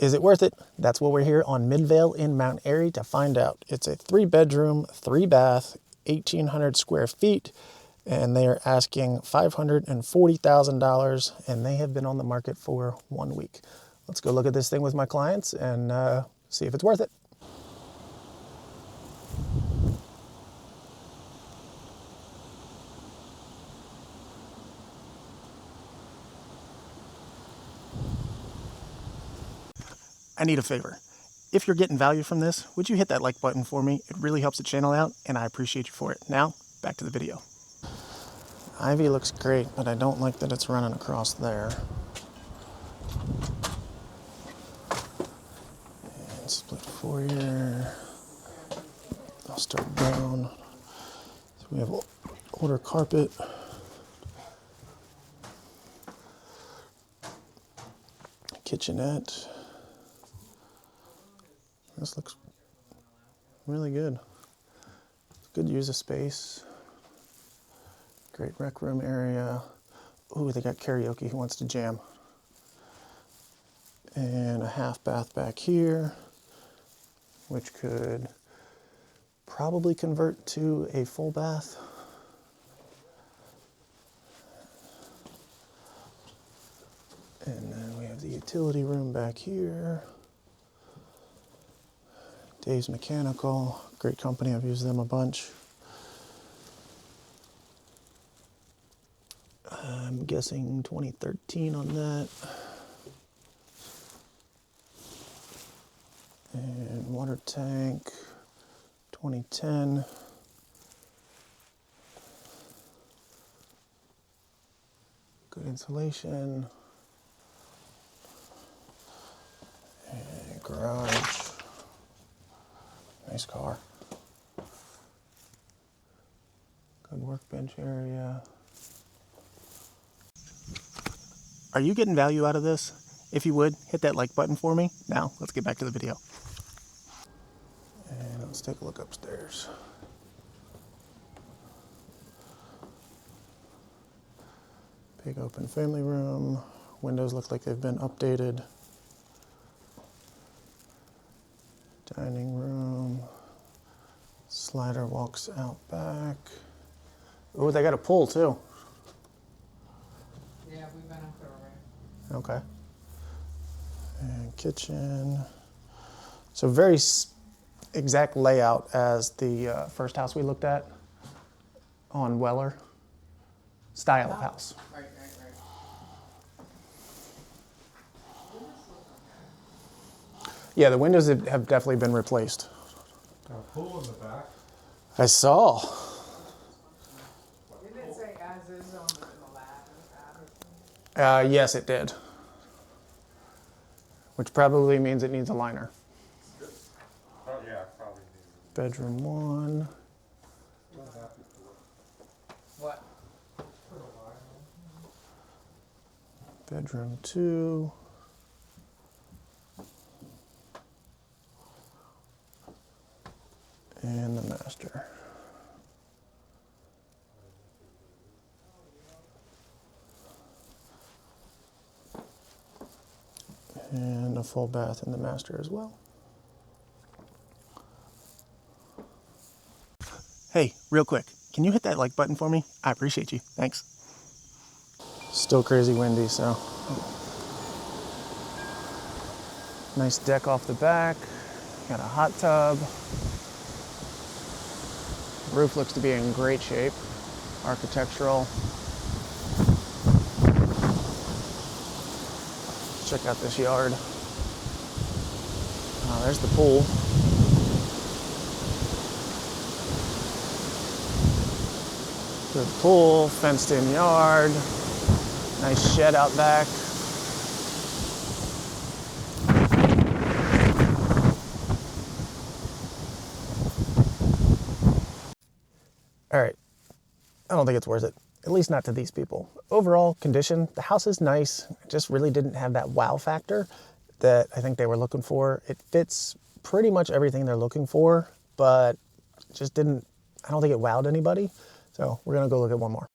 Is it worth it? That's what we're here on Midvale in Mount Airy to find out. It's a 3-bedroom, 3-bath, 1,800 square feet, and they are asking $540,000, and they have been on the market for 1 week. Let's go look at this thing with my clients and see if it's worth it. I need a favor. If you're getting value from this, would you hit that like button for me? It really helps the channel out, and I appreciate you for it. Now, back to the video. Ivy looks great, but I don't like that it's running across there. And split foyer. I'll start down. So we have older carpet. Kitchenette. This looks really good. Good use of space. Great rec room area. Ooh, they got karaoke. Who wants to jam? And a half bath back here, which could probably convert to a full bath. And then we have the utility room back here. Dave's Mechanical, great company, I've used them a bunch. I'm guessing 2013 on that. And water tank, 2010. Good insulation. And garage. Nice car. Good workbench area. Are you getting value out of this? If you would, hit that like button for me. Now, let's get back to the video. And let's take a look upstairs. Big open family room. Windows look like they've been updated. Dining room. Slider walks out back. Oh, they got a pool too. Yeah, we've been up there already. Okay. And kitchen. So very exact layout as the first house we looked at on Weller. Style of house. Right. Yeah, the windows have definitely been replaced. Got a pool in the back. I saw. Didn't it say as is on the ladder? Yes, it did. Which probably means it needs a liner. Oh, yeah, probably. Bedroom 1. What? Bedroom 2. And the master. And a full bath in the master as well. Hey, real quick, can you hit that like button for me? I appreciate you. Thanks. Still crazy windy, so. Nice deck off the back. Got a hot tub. Roof looks to be in great shape. Architectural. Check out this yard. There's the pool. Good pool, fenced in yard. Nice shed out back. All right, I don't think it's worth it. At least not to these people. Overall condition, the house is nice. It just really didn't have that wow factor that I think they were looking for. It fits pretty much everything they're looking for, but just didn't, I don't think it wowed anybody. So we're gonna go look at one more.